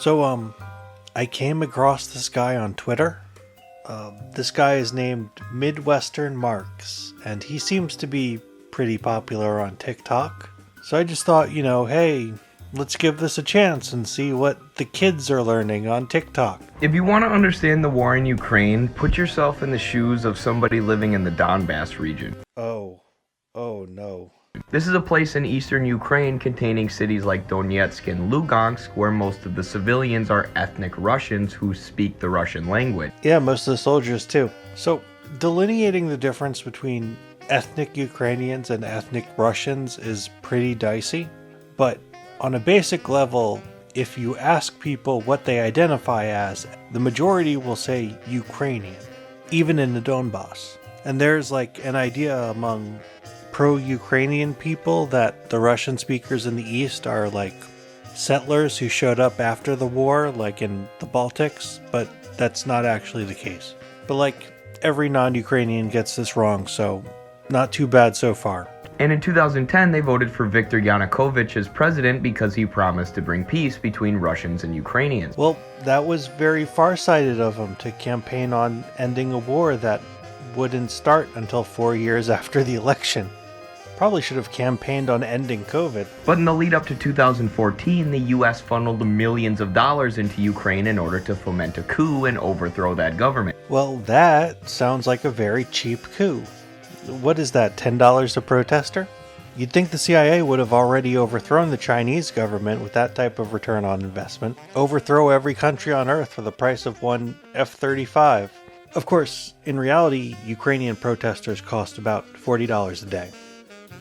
So, I came across this guy on Twitter. This guy is named Midwestern Marx, and he seems to be pretty popular on TikTok. So I just thought, hey, let's give this a chance and see what the kids are learning on TikTok. If you want to understand the war in Ukraine, put yourself in the shoes of somebody living in the Donbass region. Oh no. This is a place in eastern Ukraine containing cities like Donetsk and Lugansk, where most of the civilians are ethnic Russians who speak the Russian language. Yeah, most of the soldiers too. So, delineating the difference between ethnic Ukrainians and ethnic Russians is pretty dicey. But on a basic level, if you ask people what they identify as, the majority will say Ukrainian, even in the Donbass. And there's like an idea among pro-Ukrainian people that the Russian speakers in the East are like settlers who showed up after the war, like in the Baltics, but that's not actually the case. But like every non-Ukrainian gets this wrong, so not too bad so far. And in 2010, they voted for Viktor Yanukovych as president because he promised to bring peace between Russians and Ukrainians. Well, that was very far-sighted of him to campaign on ending a war that wouldn't start until 4 years after the election. Probably should have campaigned on ending COVID. But in the lead up to 2014, the US funneled millions of dollars into Ukraine in order to foment a coup and overthrow that government. Well, that sounds like a very cheap coup. What is that, $10 a protester? You'd think the CIA would have already overthrown the Chinese government with that type of return on investment. Overthrow every country on Earth for the price of one F-35. Of course, in reality, Ukrainian protesters cost about $40 a day.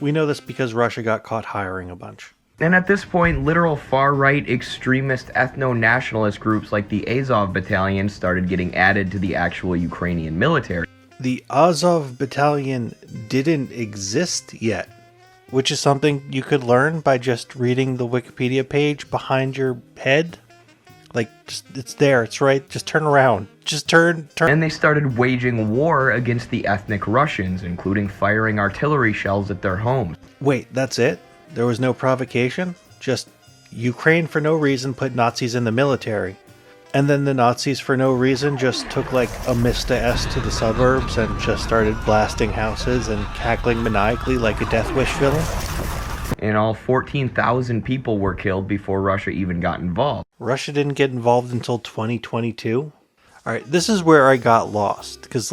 We know this because Russia got caught hiring a bunch. And at this point, literal far-right extremist ethno-nationalist groups like the Azov Battalion started getting added to the actual Ukrainian military. The Azov Battalion didn't exist yet, which is something you could learn by just reading the Wikipedia page behind your head. It's there, it's right, just turn around. Just turn. And they started waging war against the ethnic Russians, including firing artillery shells at their homes. Wait, that's it? There was no provocation? Just Ukraine for no reason put Nazis in the military. And then the Nazis for no reason just took like a Mista S to the suburbs and just started blasting houses and cackling maniacally like a Death Wish villain? And all 14,000 people were killed before Russia even got involved. Russia didn't get involved until 2022? Alright, this is where I got lost, because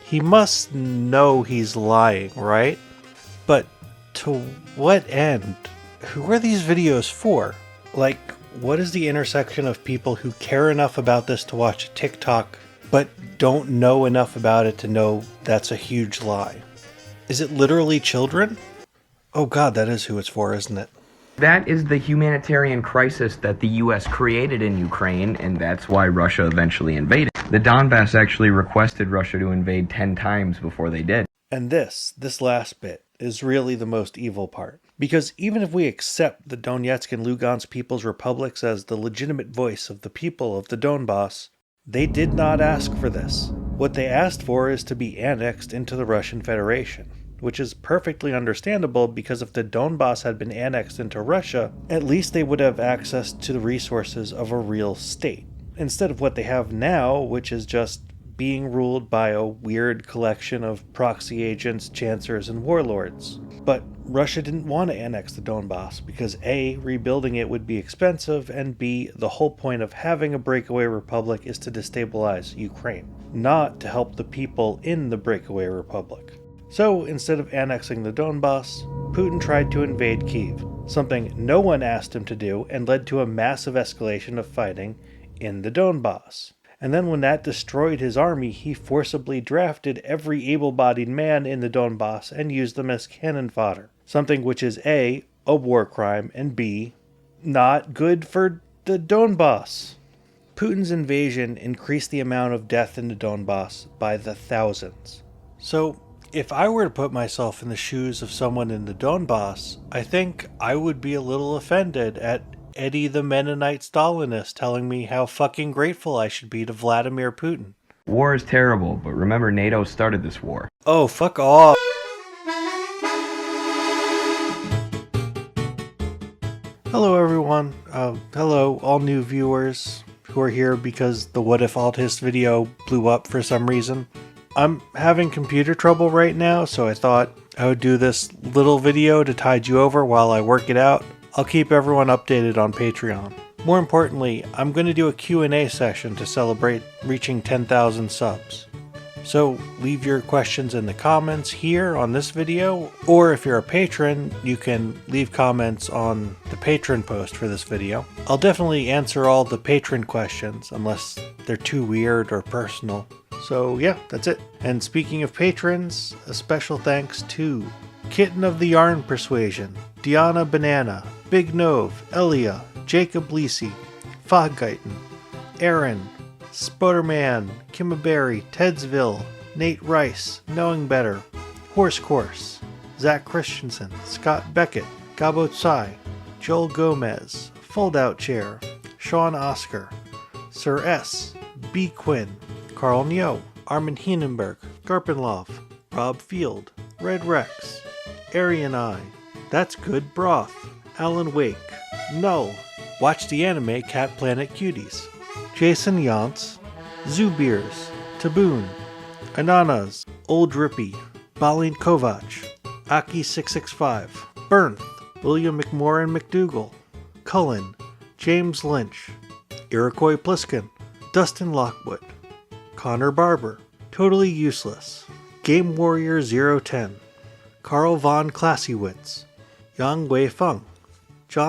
he must know he's lying, right? But to what end? Who are these videos for? What is the intersection of people who care enough about this to watch a TikTok, but don't know enough about it to know that's a huge lie? Is it literally children? Oh god, that is who it's for, isn't it? That is the humanitarian crisis that the US created in Ukraine, and that's why Russia eventually invaded. The Donbass actually requested Russia to invade 10 times before they did. And this last bit, is really the most evil part. Because even if we accept the Donetsk and Lugansk People's Republics as the legitimate voice of the people of the Donbass, they did not ask for this. What they asked for is to be annexed into the Russian Federation. Which is perfectly understandable because if the Donbass had been annexed into Russia, at least they would have access to the resources of a real state, instead of what they have now, which is just being ruled by a weird collection of proxy agents, chancellors, and warlords. But Russia didn't want to annex the Donbass because A, rebuilding it would be expensive, and B, the whole point of having a breakaway republic is to destabilize Ukraine, not to help the people in the breakaway republic. So, instead of annexing the Donbass, Putin tried to invade Kyiv, something no one asked him to do and led to a massive escalation of fighting in the Donbass. And then when that destroyed his army, he forcibly drafted every able-bodied man in the Donbass and used them as cannon fodder, something which is A, a war crime, and B, not good for the Donbass. Putin's invasion increased the amount of death in the Donbass by the thousands. So, if I were to put myself in the shoes of someone in the Donbass, I think I would be a little offended at Eddie the Mennonite Stalinist telling me how fucking grateful I should be to Vladimir Putin. War is terrible, but remember NATO started this war. Oh, fuck off. Hello everyone, Hello, all new viewers who are here because the What If Altist video blew up for some reason. I'm having computer trouble right now, so I thought I would do this little video to tide you over while I work it out. I'll keep everyone updated on Patreon. More importantly, I'm going to do a Q&A session to celebrate reaching 10,000 subs. So leave your questions in the comments here on this video, or if you're a patron, you can leave comments on the patron post for this video. I'll definitely answer all the patron questions unless they're too weird or personal. So yeah, that's it. And speaking of patrons, a special thanks to Kitten of the Yarn Persuasion, Diana Banana, Big Nove, Elia, Jacob Lisi, Foggeiten, Aaron, Spoderman, Kimmaberry, Tedsville, Nate Rice, Knowing Better, Horse Course, Zach Christensen, Scott Beckett, Gabo Tsai, Joel Gomez, Foldout Chair, Sean Oscar, Sir S, B. Quinn, Carl Neo, Armin Hienenberg, Garpenlov, Rob Field, Red Rex, Arian Eye, That's Good Broth, Alan Wake, Null, Watch the Anime Cat Planet Cuties, Jason Yance, Zubeers, Taboon, Ananas, Old Rippy, Balin Kovac, Aki665, Bernth, William McMorrin McDougall, Cullen, James Lynch, Iroquois Pliskin, Dustin Lockwood, Connor Barber, Totally Useless, Game Warrior 010, Carl von Classywitz, Yang Wei Feng,